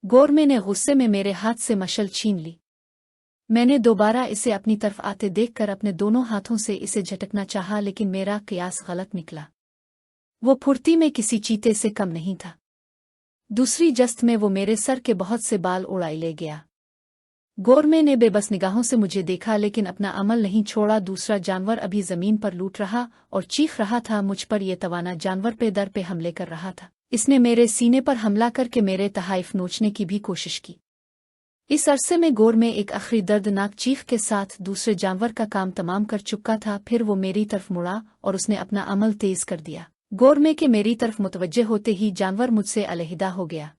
गोरमे ने गुस्से में मेरे हाथ से मशल छीन ली। मैंने दोबारा इसे अपनी तरफ आते देखकर अपने दोनों हाथों से इसे झटकना चाहा, लेकिन मेरा कयास गलत निकला। वो फुर्ती में किसी चीते से कम नहीं था। दूसरी जस्त में वो मेरे सर के बहुत से बाल उड़ाई ले गया। गोरमे ने बेबस निगाहों से मुझे देखा, लेकिन अपना अमल नहीं छोड़ा। दूसरा जानवर अभी जमीन पर लूट रहा और चीख रहा था। मुझ पर यह तवाना जानवर पे दर पे हमले कर रहा था। इसने मेरे सीने पर हमला करके मेरे तहाइफ नोचने की भी कोशिश की। इस अरसे में गोरमे एक आखिरी दर्दनाक चीख के साथ दूसरे जानवर का काम तमाम कर चुका था। फिर वो मेरी तरफ मुड़ा और उसने अपना अमल तेज कर दिया। गोरमे के मेरी तरफ मुतवज्जे होते ही जानवर मुझसे अलहदा हो गया।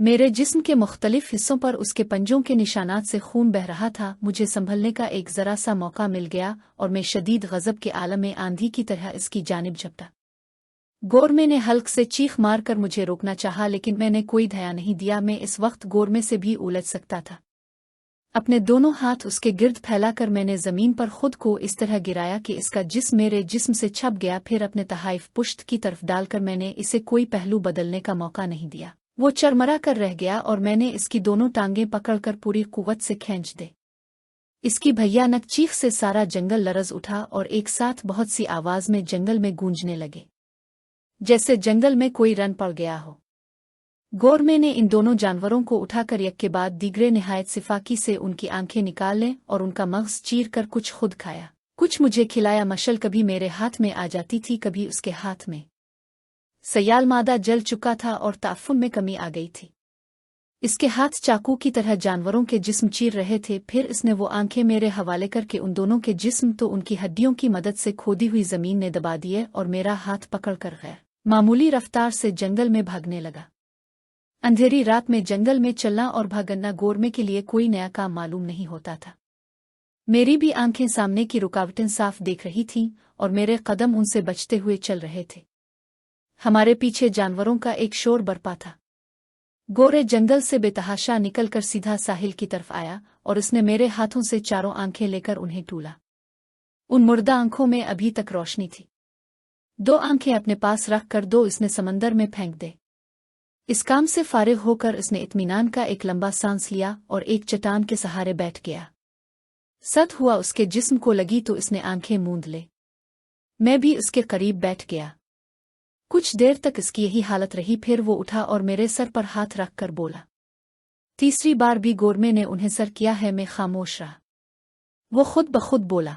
मेरे जिस्म के मुख्तलिफ हिस्सों पर उसके पंजों के निशानात से खून बह रहा था। मुझे संभलने का एक जरा सा मौका मिल गया और मैं शदीद गज़ब के आलम में आंधी की तरह इसकी जानिब झपटा। गोरमे ने हल्क से चीख मार कर मुझे रोकना चाहा, लेकिन मैंने कोई धया नहीं दिया। मैं इस वक्त गोरमे से भी उलझ सकता था। अपने दोनों हाथ उसके गिर्द फैलाकर मैंने जमीन पर खुद को इस तरह गिराया कि इसका जिस्म मेरे जिस्म से छप गया। फिर अपने तहाइफ पुश्त की तरफ डालकर मैंने इसे कोई पहलू बदलने का मौका नहीं दिया। वो चरमरा कर रह गया और मैंने इसकी दोनों टांगें पकड़कर पूरी कुव्वत से खींच दे। इसकी भयानक चीख से सारा जंगल लरज उठा और एक साथ बहुत सी आवाज में जंगल में गूंजने लगे, जैसे जंगल में कोई रन पड़ गया हो। गोरमे ने इन दोनों जानवरों को उठाकर एक के बाद दीगरे निहायत सिफाकी से उनकी आंखें निकाल लें और उनका मग़ज़ चीर कर कुछ खुद खाया, कुछ मुझे खिलाया। मशल कभी मेरे हाथ में आ जाती थी, कभी उसके हाथ में। सयाल मादा जल चुका था और ताफ़ुन में कमी आ गई थी। इसके हाथ चाकू की तरह जानवरों के जिस्म चीर रहे थे। फिर इसने वो आंखें मेरे हवाले करके उन दोनों के जिस्म तो उनकी हड्डियों की मदद से खोदी हुई जमीन ने दबा दिए और मेरा हाथ पकड़कर गैर मामूली रफ्तार से जंगल में भागने लगा। अंधेरी रात में जंगल में चलना और भागना गोरमे के लिए कोई नया काम मालूम नहीं होता था। मेरी भी आंखें सामने की रुकावटें साफ देख रही थीं और मेरे कदम उनसे बचते हुए चल रहे थे। हमारे पीछे जानवरों का एक शोर बरपा था। गोरे जंगल से बेतहाशा निकलकर सीधा साहिल की तरफ आया और उसने मेरे हाथों से चारों आंखें लेकर उन्हें टूला। उन मुर्दा आंखों में अभी तक रोशनी थी। दो आंखें अपने पास रख कर दो इसने समंदर में फेंक दे। इस काम से फारिग होकर इसने इत्मीनान का एक लंबा सांस लिया और एक चट्टान के सहारे बैठ गया। सद हुआ उसके जिस्म को लगी तो इसने आंखें मूंद ले। मैं भी उसके करीब बैठ गया। कुछ देर तक इसकी यही हालत रही। फिर वो उठा और मेरे सर पर हाथ रख कर बोला। तीसरी बार भी गोरमे ने उन्हें सर किया है। मैं खामोश रहा। वो खुद ब खुद बोला,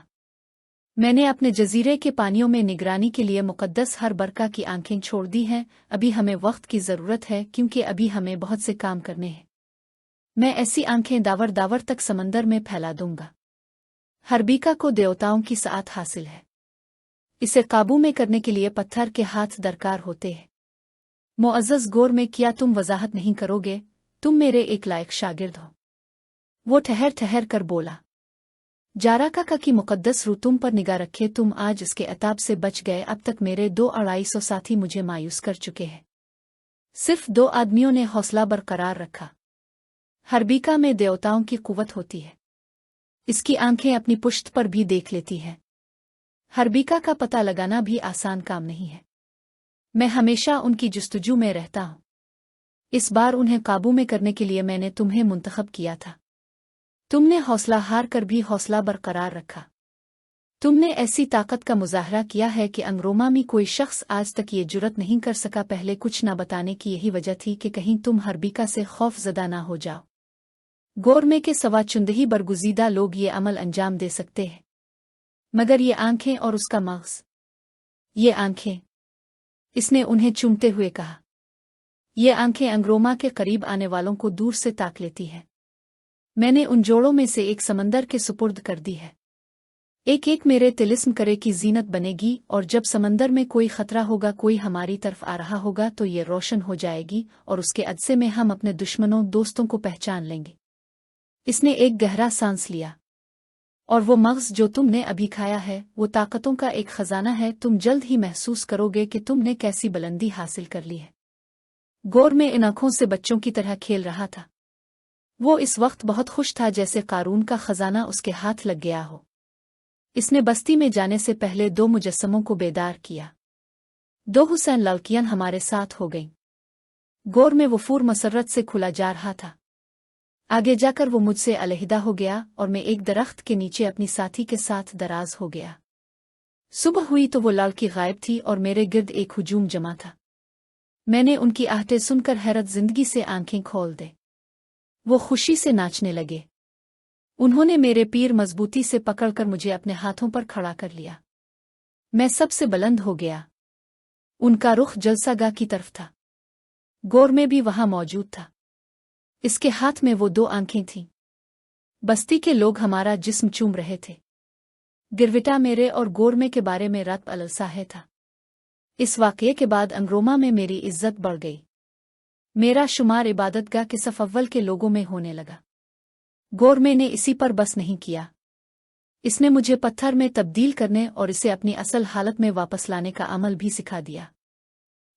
मैंने अपने जजीरे के पानियों में निगरानी के लिए मुकद्दस हर बरका की आंखें छोड़ दी हैं। अभी हमें वक्त की ज़रूरत है, क्योंकि अभी हमें बहुत से काम करने हैं। मैं ऐसी आंखें दावर दावर तक समंदर में फैला दूंगा। हरबीका को देवताओं की साथ हासिल है। इसे काबू में करने के लिए पत्थर के हाथ दरकार होते हैं। मुअज़्ज़ज़ गोरमे, क्या तुम वजाहत नहीं करोगे? तुम मेरे एक लायक शागिर्द हो। वो ठहर ठहर कर बोला, जारा काका की मुकद्दस रूह तुम पर निगाह रखे। तुम आज इसके अताब से बच गए। अब तक मेरे 200-250 साथी मुझे मायूस कर चुके हैं। सिर्फ 2 आदमियों ने हौसला बरकरार रखा। हरबीका में देवताओं की कुव्वत होती है। इसकी आंखें अपनी पुश्त पर भी देख लेती हैं। हरबीका का पता लगाना भी आसान काम नहीं है। मैं हमेशा उनकी जुस्तजू में रहता हूँ। इस बार उन्हें काबू में करने के लिए मैंने तुम्हें मुंतखब किया था। तुमने हौसला हार कर भी हौसला बरकरार रखा। तुमने ऐसी ताकत का मुजाहरा किया है कि अंगरोमा में कोई शख्स आज तक ये जुर्रत नहीं कर सका। पहले कुछ न बताने की यही वजह थी कि कहीं तुम हरबीका से खौफजदा ना हो जाओ। गोरमे के सवा चुंदही बरगुजीदा लोग ये अमल अंजाम दे सकते हैं, मगर ये आंखें और उसका मग़ज़, ये आंखें, इसने उन्हें चूमते हुए कहा, ये आंखें अंगरोमा के करीब आने वालों को दूर से ताक लेती हैं। मैंने उन जोड़ों में से एक समंदर के सुपुर्द कर दी है। एक एक मेरे तिलिस्म करे की जीनत बनेगी और जब समंदर में कोई खतरा होगा, कोई हमारी तरफ आ रहा होगा, तो ये रोशन हो जाएगी और उसके अदसे में हम अपने दुश्मनों दोस्तों को पहचान लेंगे। इसने एक गहरा सांस लिया। और वो मग़ज़ जो तुमने अभी खाया है वो ताकतों का एक खजाना है। तुम जल्द ही महसूस करोगे कि तुमने कैसी बुलंदी हासिल कर ली है। गोरमे इन आंखों से बच्चों की तरह खेल रहा था। वो इस वक्त बहुत खुश था, जैसे कारून का खजाना उसके हाथ लग गया हो। इसने बस्ती में जाने से पहले 2 मुजस्समों को बेदार किया। 2 हुसैन लड़कियां हमारे साथ हो गईं। गौर में वो फूर मसरत से खुला जा रहा था। आगे जाकर वो मुझसे अलहदा हो गया और मैं एक दरख्त के नीचे अपनी साथी के साथ दराज हो गया। सुबह हुई तो वो लड़की गायब थी और मेरे गिर्द एक हुजूम जमा था। मैंने उनकी आहटें सुनकर हैरत जिंदगी से आंखें खोल दे। वो खुशी से नाचने लगे। उन्होंने मेरे पीर मजबूती से पकड़कर मुझे अपने हाथों पर खड़ा कर लिया। मैं सबसे बुलंद हो गया। उनका रुख जलसागाह की तरफ था। गौर में भी वहां मौजूद था। इसके हाथ में वो 2 आंखें थीं। बस्ती के लोग हमारा जिस्म चूम रहे थे। गिरविटा मेरे और गौर के बारे में रत अलसाहे था। इस वाकये के बाद अंगरोमा में मेरी इज्जत बढ़ गई। मेरा शुमार इबादतगाह के सफ अव्वल के लोगों में होने लगा। गौर ने इसी पर बस नहीं किया। इसने मुझे पत्थर में तब्दील करने और इसे अपनी असल हालत में वापस लाने का अमल भी सिखा दिया।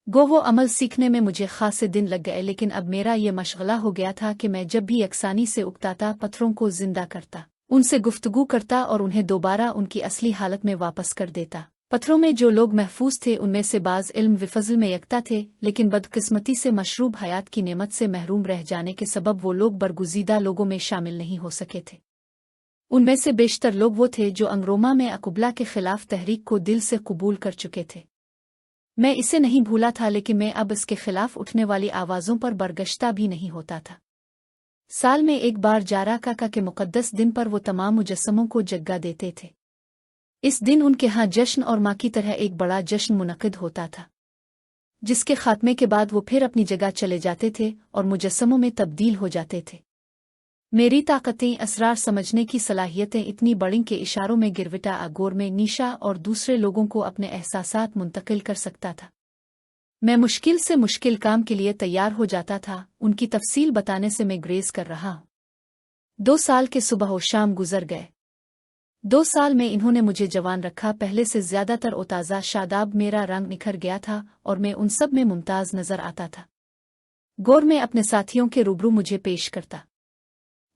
वो अमल सीखने में मुझे खासे दिन लग गए, लेकिन अब मेरा ये मशगला हो गया था कि मैं जब भी यकसानी से उकताता पत्थरों को जिंदा करता, उनसे गुफ्तगू करता और उन्हें दोबारा उनकी असली हालत में वापस कर देता। पत्थरों में जो लोग महफूज थे उनमें से बाज इल्म विफजल में यकता थे, लेकिन बदकिस्मती से मशरूब हयात की नेमत से महरूम रह जाने के सबब वो लोग बरगुजीदा लोगों में शामिल नहीं हो सके थे। उनमें से बेशतर लोग वो थे जो अंगरोमा में अकुबला के खिलाफ तहरीक को दिल से कबूल कर चुके थे। मैं इसे नहीं भूला था, लेकिन मैं अब इसके खिलाफ उठने वाली आवाज़ों पर बरगश्ता भी नहीं होता था। साल में एक बार जारा काका के मुकद्दस दिन पर वो तमाम मुजस्समों को जग्गा देते थे। इस दिन उनके यहाँ जश्न और माँ की तरह एक बड़ा जश्न मुनक़िद होता था, जिसके खात्मे के बाद वो फिर अपनी जगह चले जाते थे और मुजस्समों में तब्दील हो जाते थे। मेरी ताकतें, असरार समझने की सलाहियतें इतनी बड़ी कि इशारों में गिरविटा अगोर में नीशा और दूसरे लोगों को अपने एहसासात मुंतकिल कर सकता था। मैं मुश्किल से मुश्किल काम के लिए तैयार हो जाता था। उनकी तफसील बताने से मैं ग्रेज कर रहा हूँ। 2 साल के सुबह और शाम गुजर गए। 2 साल में इन्होंने मुझे जवान रखा। पहले से ज्यादातर ओताज़ा शादाब मेरा रंग निखर गया था और मैं उन सब में मुमताज़ नजर आता था। गौर में अपने साथियों के रूबरू मुझे पेश करता।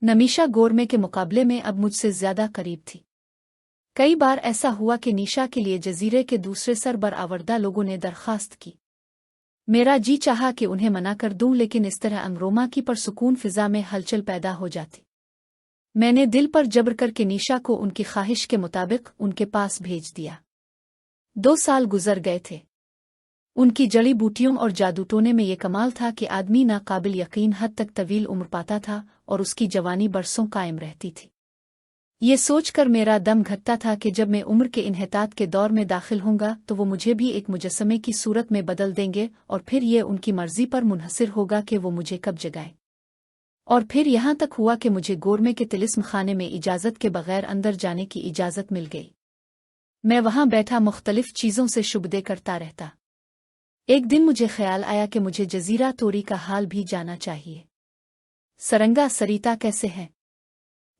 नमीशा गौर के मुकाबले में अब मुझसे ज्यादा करीब थी। कई बार ऐसा हुआ कि निशा के लिए जजीरे के दूसरे सरबरावरदा लोगों ने दरखास्त की। मेरा जी चाहा कि उन्हें मना कर दूं, लेकिन इस तरह अंगरोमा की परसुकून फिजा में हलचल पैदा हो जाती। मैंने दिल पर जबर करके निशा को उनकी ख्वाहिश के मुताबिक उनके पास भेज दिया। 2 साल गुजर गए थे। उनकी जड़ी बूटियों और जादूटोने में ये कमाल था कि आदमी नाकाबिल यकीन हद तक तवील उम्र पाता था और उसकी जवानी बरसों कायम रहती थी। ये सोचकर मेरा दम घटता था कि जब मैं उम्र के इन्हितात के दौर में दाखिल होऊंगा तो वो मुझे भी एक मुजस्समे की सूरत में बदल देंगे और फिर ये उनकी मर्जी पर मुनहसिर होगा कि वो मुझे कब जगाए। और फिर यहाँ तक हुआ कि मुझे गोरमे के तिलिस्म खाने में इजाज़त के बगैर अंदर जाने की इजाज़त मिल गई। मैं वहाँ बैठा मुख्तलिफ चीज़ों से शुबदे करता रहता। एक दिन मुझे ख्याल आया कि मुझे जजीरा तोरी का हाल भी जाना चाहिए। सरंगा सरिता कैसे है?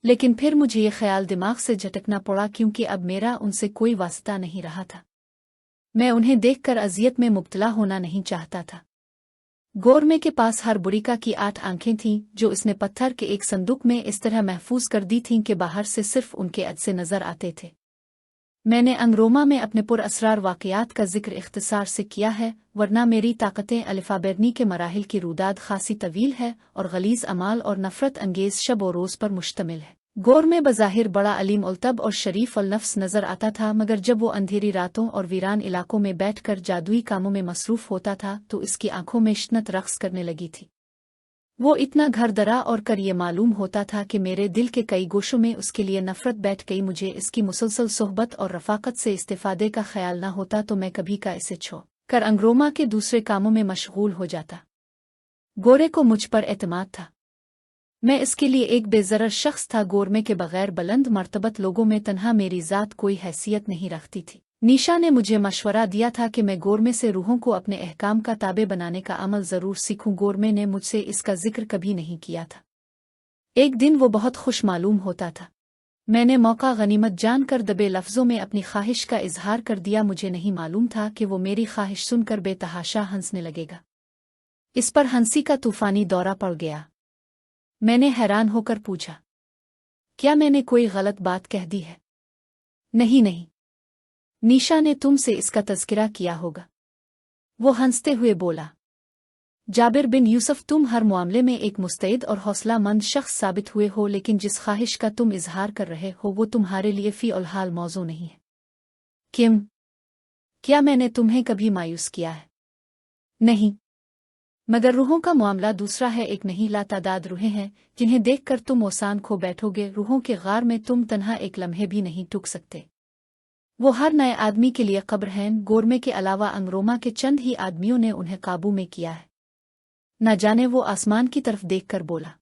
लेकिन फिर मुझे ये ख्याल दिमाग से झटकना पड़ा, क्योंकि अब मेरा उनसे कोई वास्ता नहीं रहा था। मैं उन्हें देखकर अजियत में मुब्तला होना नहीं चाहता था। गौरमे के पास हर बुरिका की 8 आंखें थीं, जो इसने पत्थर के एक संदूक में इस तरह महफूज कर दी थीं कि बाहर से सिर्फ उनके अदसे नजर आते थे। मैंने अंगरोमा में अपने पुरअसरार वाक़यात का जिक्र इख्तिसार से किया है, वरना मेरी ताकतें अलिफाबेरनी के मराहिल की रूदाद खासी तवील है और गलीज़ अमाल और नफ़रत अंगेज़ शब और रोज़ पर मुश्तमिल है। गौर में बज़ाहिर बड़ा अलीम उल्तब और शरीफ अल नफ्स नजर आता था, मगर जब वो अंधेरी रातों और वीरान इलाकों में बैठकर जादुई कामों में मसरूफ होता था तो इसकी आंखों में शिद्दत रक़्स करने लगी थी। वो इतना घरदरा और कर ये मालूम होता था कि मेरे दिल के कई गोशों में उसके लिए नफरत बैठ गई। मुझे इसकी मुसलसल सोहबत और रफाकत से इस्तेफादे का ख्याल न होता तो मैं कभी का इसे छोड़ कर अंगरोमा के दूसरे कामों में मशगूल हो जाता। गोरे को मुझ पर एतमाद था। मैं इसके लिए एक बेज़रर शख्स था। गोरमे के बगैर बुलंद मर्तबत लोगों में तन्हा मेरी ज़ात कोई हैसियत नहीं रखती थी। निशा ने मुझे मशवरा दिया था कि मैं गोरमे से रूहों को अपने अहकाम का ताबे बनाने का अमल ज़रूर सीखूं। गोरमे ने मुझसे इसका जिक्र कभी नहीं किया था। एक दिन वो बहुत खुश मालूम होता था। मैंने मौका गनीमत जानकर दबे लफ्ज़ों में अपनी ख्वाहिश का इजहार कर दिया। मुझे नहीं मालूम था कि वो मेरी ख्वाहिश सुनकर बेतहाशा हंसने लगेगा। इस पर हंसी का तूफ़ानी दौरा पड़ गया। मैंने हैरान होकर पूछा, क्या मैंने कोई गलत बात कह दी है? नहीं नहीं, निशा ने तुमसे इसका तज़किरा किया होगा। वो हंसते हुए बोला, जाबिर बिन यूसुफ, तुम हर मामले में एक मुस्तैद और हौसलामंद शख्स साबित हुए हो, लेकिन जिस ख्वाहिश का तुम इजहार कर रहे हो वो तुम्हारे लिए फी उल हाल मौजू नहीं है। क्यों? क्या मैंने तुम्हें कभी मायूस किया है? नहीं। मगर रूहों का मामला दूसरा है। एक नहीं, लातादाद रूहें हैं जिन्हें देखकर तुम ओसान खो बैठोगे। रूहों के गार में तुम तन्हा एक लम्हे भी नहीं टूक सकते। वो हर नए आदमी के लिए कब्र हैं। गोरमे के अलावा अंगरोमा के चंद ही आदमियों ने उन्हें काबू में किया है। न जाने वो आसमान की तरफ देखकर बोला,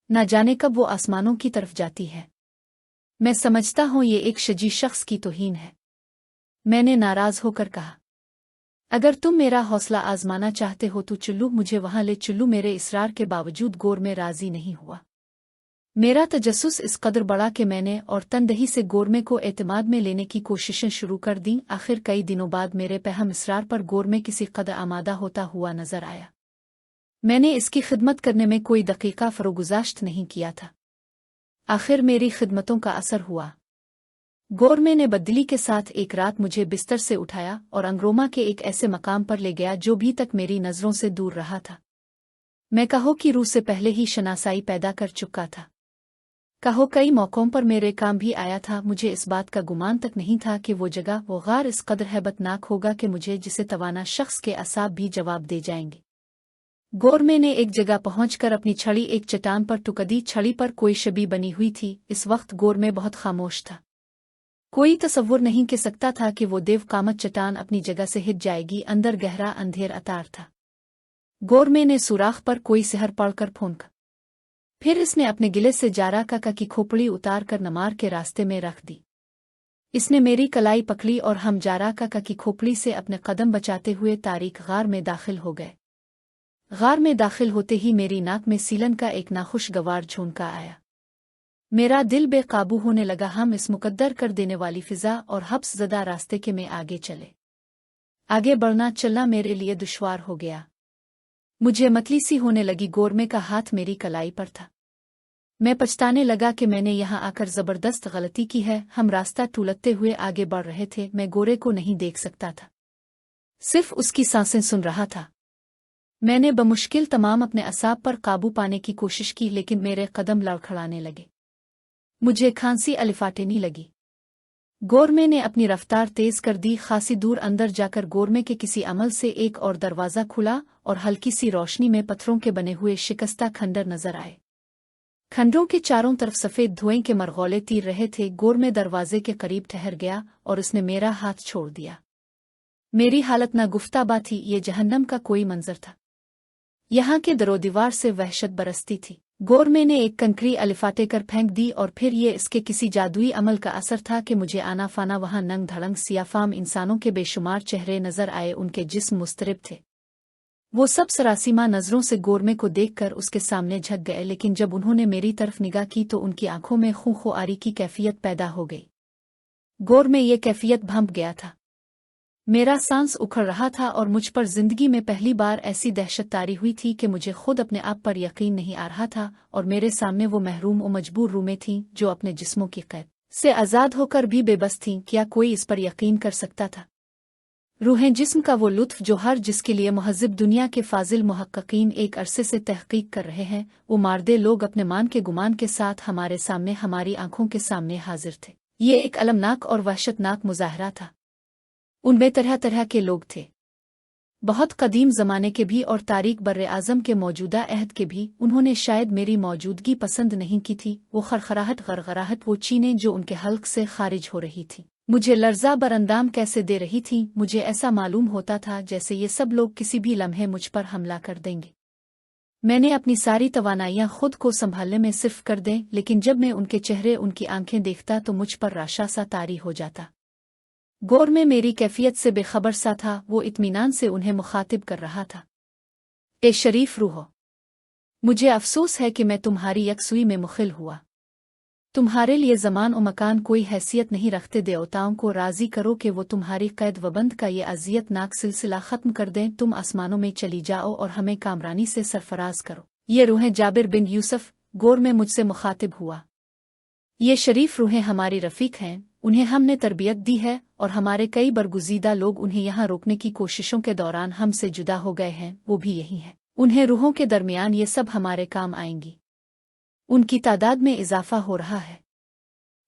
न जाने कब वो आसमानों की तरफ जाती है। मैं समझता हूँ ये एक शजी शख्स की तौहीन है। मैंने नाराज होकर कहा, अगर तुम मेरा हौसला आजमाना चाहते हो तो चुल्लू, मुझे वहां ले चुल्लू। मेरे इसरार के बावजूद गोरमे राजी नहीं हुआ। मेरा तजस्सुस इस कदर बढ़ा कि मैंने और तनदही से गोरमे को एतमाद में लेने की कोशिशें शुरू कर दीं। आखिर कई दिनों बाद मेरे पहम इसरार पर गोरमे किसी कदर आमादा होता हुआ नजर आया। मैंने इसकी खिदमत करने में कोई दकीका फरोगुजाश्त नहीं किया था। आखिर मेरी खिदमतों का असर हुआ। गोरमे ने बदली के साथ एक रात मुझे बिस्तर से उठाया और अंगरोमा के एक ऐसे मकाम पर ले गया जो भी तक मेरी नजरों से दूर रहा था। मैं कहो कि रूह से पहले ही शनासाई पैदा कर चुका था। कहो कई मौकों पर मेरे काम भी आया था। मुझे इस बात का गुमान तक नहीं था कि वो जगह, वो गार इस कदर हैबतनाक होगा कि मुझे जिसे तवाना शख्स के असाब भी जवाब दे जाएंगे। गोरमे ने एक जगह पहुंचकर अपनी छड़ी एक चट्टान पर टुकदी। छड़ी पर कोई शबी बनी हुई थी। इस वक्त गोरमे बहुत खामोश था। कोई तसव्वुर नहीं कर सकता था कि वो देव कामत चट्टान अपनी जगह से हिट जाएगी। अंदर गहरा अंधेर अतार था। गोरमे ने सुराख पर कोई सिहर पढ़कर फूंका। फिर इसने अपने गिले से जारा काका की खोपड़ी उतार कर नमार के रास्ते में रख दी। इसने मेरी कलाई पकड़ी और हम जारा काका की खोपड़ी से अपने कदम बचाते हुए तारीख गार में दाखिल हो गए। गार में दाखिल होते ही मेरी नाक में सीलन का एक नाखुशगवार झोंका आया। मेरा दिल बेकाबू होने लगा। हम इस मुकद्दर कर देने वाली फिजा और हब्स ज़दा रास्ते के में आगे चले। आगे बढ़ना चलना मेरे लिए दुश्वार हो गया। मुझे मतली सी होने लगी। गोरमे का हाथ मेरी कलाई पर था। मैं पछताने लगा कि मैंने यहाँ आकर जबरदस्त गलती की है। हम रास्ता टूलते हुए आगे बढ़ रहे थे। मैं गोरे को नहीं देख सकता था, सिर्फ उसकी सांसें सुन रहा था। मैंने बमुश्किल तमाम अपने असाब पर काबू पाने की कोशिश की, लेकिन मेरे कदम लड़खड़ाने लगे। मुझे खांसी अलिफाटेनी लगी। गोरमे ने अपनी रफ्तार तेज कर दी। खासी दूर अंदर जाकर गोरमे के किसी अमल से एक और दरवाज़ा खुला और हल्की सी रोशनी में पत्थरों के बने हुए शिकस्ता खंडर नजर आए। खंडरों के चारों तरफ सफ़ेद धुएं के मरगौले तीर रहे थे। गोरमे दरवाजे के करीब ठहर गया और उसने मेरा हाथ छोड़ दिया। मेरी हालत ना गुफ्ताबा थी। ये जहन्नम का कोई मंजर था। यहाँ के दरोदीवार से वहशत बरसती थी। गोरमे ने एक कंकरी अलिफाटे कर फेंक दी और फिर ये इसके किसी जादुई अमल का असर था कि मुझे आना फाना वहां नंग धड़ंग सियाफाम इंसानों के बेशुमार चेहरे नजर आए। उनके जिस्म मुस्तरिब थे। वो सब सरासीमा नजरों से गोरमे को देखकर उसके सामने झक गए, लेकिन जब उन्होंने मेरी तरफ निगाह की तो उनकी आंखों में खूंखारी की कैफियत पैदा हो गई। गोरमे ये कैफियत भंप गया था। मेरा सांस उखड़ रहा था और मुझ पर जिंदगी में पहली बार ऐसी दहशत तारी हुई थी कि मुझे खुद अपने आप पर यकीन नहीं आ रहा था। और मेरे सामने वो महरूम और मजबूर रूमें थीं जो अपने जिस्मों की कैद से आज़ाद होकर भी बेबस थीं। क्या कोई इस पर यकीन कर सकता था? रूहें, जिस्म का वो लुत्फ जो हर जिसके लिए महज़िब दुनिया के फाजिल मुहक्किकीन एक अरसे से तहकीक कर रहे हैं। वो मारदे लोग अपने मान के गुमान के साथ हमारे सामने, हमारी आंखों के सामने हाजिर थे। ये एक अलमनाक और वहशतनाक मुजाहरा था। उनमें तरह तरह के लोग थे, बहुत कदीम ज़माने के भी और तारीख बर्रे आज़म के मौजूदा अहद के भी। उन्होंने शायद मेरी मौजूदगी पसंद नहीं की थी। वो खरखराहट गरगराहट, वो चीनें जो उनके हल्क से खारिज हो रही थी, मुझे लर्जा बरंदाम कैसे दे रही थी। मुझे ऐसा मालूम होता था जैसे ये सब लोग किसी भी लम्हे मुझ पर हमला कर देंगे। मैंने अपनी सारी तवानाइयां खुद को संभालने में सिर्फ कर दें, लेकिन जब मैं उनके चेहरे, उनकी आंखें देखता तो मुझ पर राशा सा तारी हो जाता। गोरमे मेरी कैफियत से बेखबर सा था। वो इत्मीनान से उन्हें मुखातिब कर रहा था। ए शरीफ रूह, मुझे अफसोस है कि मैं तुम्हारी यकसुई में मुखिल हुआ। तुम्हारे लिए ज़मान और मकान कोई हैसियत नहीं रखते। देवताओं को राज़ी करो कि वो तुम्हारी कैद वबंद का ये अज़ियतनाक सिलसिला ख़त्म कर दें। तुम आसमानों में चली जाओ और हमें कामरानी से सरफराज करो। ये रूहें, जाबिर बिन यूसुफ, गोरमे मुझसे मुखातिब हुआ, ये शरीफ रूहें हमारी रफ़ीक हैं। उन्हें हमने तरबियत दी है और हमारे कई बरगुज़ीदा लोग उन्हें यहाँ रोकने की कोशिशों के दौरान हमसे जुदा हो गए हैं, वो भी यही है। उन्हें रूहों के दरमियान ये सब हमारे काम आएंगी। उनकी तादाद में इजाफा हो रहा है।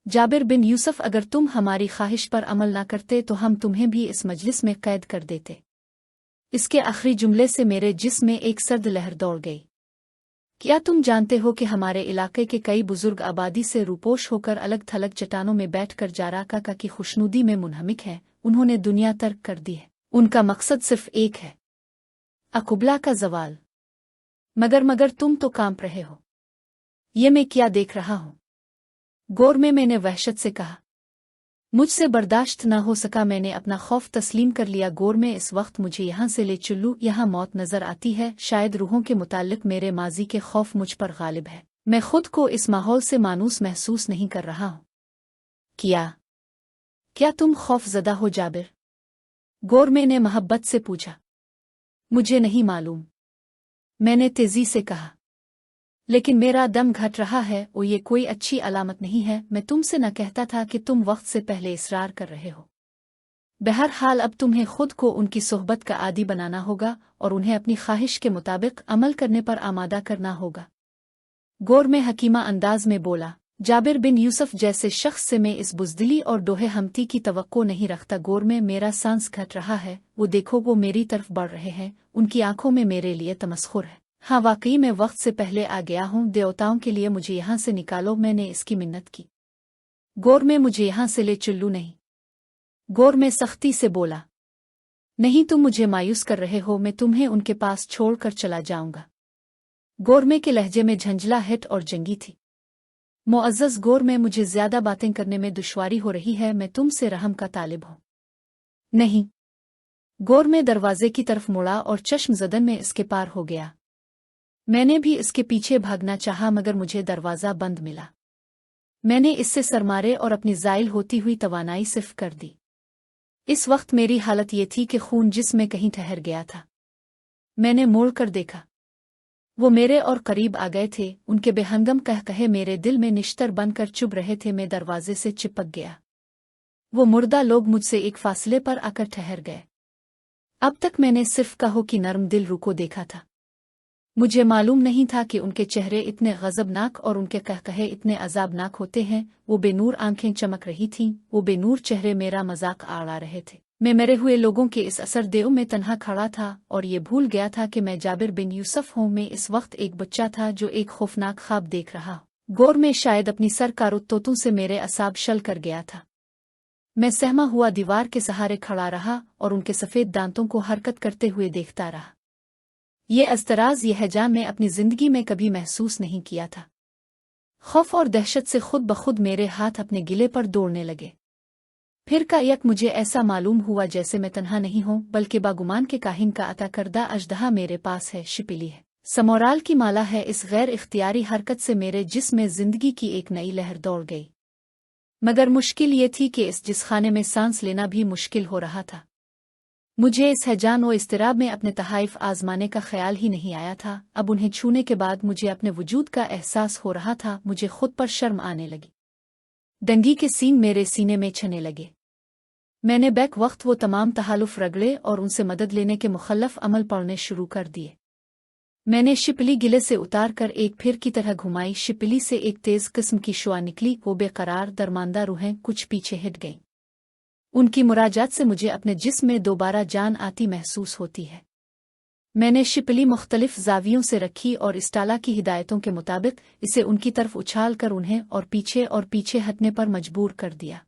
जाबिर बिन यूसुफ, अगर तुम हमारी ख्वाहिश पर अमल न करते तो हम तुम्हें भी इस मजलिस में कैद कर देते। इसके आखिरी जुमले से मेरे जिस्म में एक सर्द लहर दौड़ गई। क्या तुम जानते हो कि हमारे इलाके के कई बुजुर्ग आबादी से रूपोश होकर अलग थलग चट्टानों में बैठकर जाराका की खुशनुदी में मुनहमिक हैं? उन्होंने दुनिया तर्क कर दी है। उनका मकसद सिर्फ एक है, अकुबला का जवाल। मगर तुम तो कांप रहे हो। ये मैं क्या देख रहा हूँ? गौर में मैंने वहशत से कहा। मुझसे बर्दाश्त न हो सका, मैंने अपना खौफ तस्लीम कर लिया। गौर में, इस वक्त मुझे यहाँ से ले चुल्लू, यहाँ मौत नजर आती है। शायद रूहों के मुताल्लिक मेरे माजी के खौफ मुझ पर गालिब है। मैं खुद को इस माहौल से मानूस महसूस नहीं कर रहा हूँ। क्या तुम खौफजदा हो जाबिर? गौर में ने मोहब्बत से पूछा। मुझे नहीं मालूम, मैंने तेजी से कहा, लेकिन मेरा दम घट रहा है और ये कोई अच्छी अलामत नहीं है। मैं तुमसे न कहता था कि तुम वक्त से पहले इसरार कर रहे हो। बहरहाल अब तुम्हें खुद को उनकी सोहबत का आदी बनाना होगा और उन्हें अपनी ख्वाहिश के मुताबिक अमल करने पर आमादा करना होगा। गौर में हकीमा अंदाज में बोला। जाबिर बिन यूसुफ जैसे शख्स से मैं इस बुजदिली और डोहे हमती की तवक्को नहीं रखता। गौर में, मेरा सांस घट रहा है। वो देखो, वो मेरी तरफ बढ़ रहे हैं। उनकी आंखों में मेरे लिए तमस्खुर है। हाँ, वाकई मैं वक्त से पहले आ गया हूँ। देवताओं के लिए मुझे यहाँ से निकालो, मैंने इसकी मिन्नत की। गौर में, मुझे यहाँ से ले चुल्लू नहीं। गौर में सख्ती से बोला। नहीं, तुम मुझे मायूस कर रहे हो। मैं तुम्हें उनके पास छोड़कर चला जाऊंगा। गौर में के लहजे में झंझलाहट और जंगी थी। मुअज़्ज़ज़ गौर में, मुझे ज्यादा बातें करने में दुश्वारी हो रही है। मैं तुमसे रहम का तालिब हूँ। नहीं। गौर में दरवाजे की तरफ मुड़ा और चश्म ज़दन में इसके पार हो गया। मैंने भी इसके पीछे भागना चाहा, मगर मुझे दरवाज़ा बंद मिला। मैंने इससे सरमारे और अपनी ज़ाइल होती हुई तवानाई सिर्फ कर दी। इस वक्त मेरी हालत ये थी कि खून जिस्म में कहीं ठहर गया था। मैंने मोड़ कर देखा। वो मेरे और करीब आ गए थे। उनके बेहंगम कहे मेरे दिल में निश्तर बनकर चुभ रहे थे। मैं दरवाजे से चिपक गया। वो मुर्दा लोग मुझसे एक फासले पर आकर ठहर गए। अब तक मैंने सिर्फ कहो कि नर्म दिल रुको देखा था। मुझे मालूम नहीं था कि उनके चेहरे इतने गज़बनाक और उनके कहे इतने अजाबनाक होते हैं। वो बेनूर आंखें चमक रही थीं, वो बेनूर चेहरे मेरा मजाक आड़ा रहे थे। मैं मरे हुए लोगों के इस असर देव में तन्हा खड़ा था और ये भूल गया था कि मैं जाबिर बिन यूसुफ हूँ। मैं इस वक्त एक बच्चा था जो एक खौफनाक ख्वाब देख रहा। गौर में शायद अपनी सरकार तोतों से मेरे असाब शल कर गया था। मैं सहमा हुआ दीवार के सहारे खड़ा रहा और उनके सफ़ेद दांतों को हरकत करते हुए देखता रहा। ये अस्तराज, ये हैजान मैं अपनी जिंदगी में कभी महसूस नहीं किया था। खौफ और दहशत से खुद बखुद मेरे हाथ अपने गिले पर दौड़ने लगे। फिर का यक मुझे ऐसा मालूम हुआ जैसे मैं तन्हा नहीं हूँ, बल्कि बागुमान के काहिन का अता करदा अजदहा मेरे पास है, शिपिली है, समोराल की माला है। इस गैर इख्तियारी हरकत से मेरे जिस्म में जिंदगी की एक नई लहर दौड़ गई। मगर मुश्किल ये थी कि इस जिसखाने में सांस लेना भी मुश्किल हो रहा था। मुझे इस हैजान और इस्तिराब में अपने तहाइफ आजमाने का ख्याल ही नहीं आया था। अब उन्हें छूने के बाद मुझे अपने वजूद का एहसास हो रहा था। मुझे खुद पर शर्म आने लगी। डंगी के सींग मेरे सीने में छने लगे। मैंने बैक वक्त वो तमाम तहालुफ रगड़े और उनसे मदद लेने के मुखल्लफ अमल पढ़ने शुरू कर दिए। मैंने शिपली गिले से उतार कर एक फिर की तरह घुमाई। शिपली से एक तेज किस्म की शुआ निकली। वो बेकरार दरमांदा रूहें कुछ पीछे हट गईं। उनकी मुराजात से मुझे अपने जिस्म में दोबारा जान आती महसूस होती है। मैंने शिपली मुख्तलिफ जावियों से रखी और इस्टाला की हिदायतों के मुताबिक इसे उनकी तरफ उछाल कर उन्हें और पीछे हटने पर मजबूर कर दिया।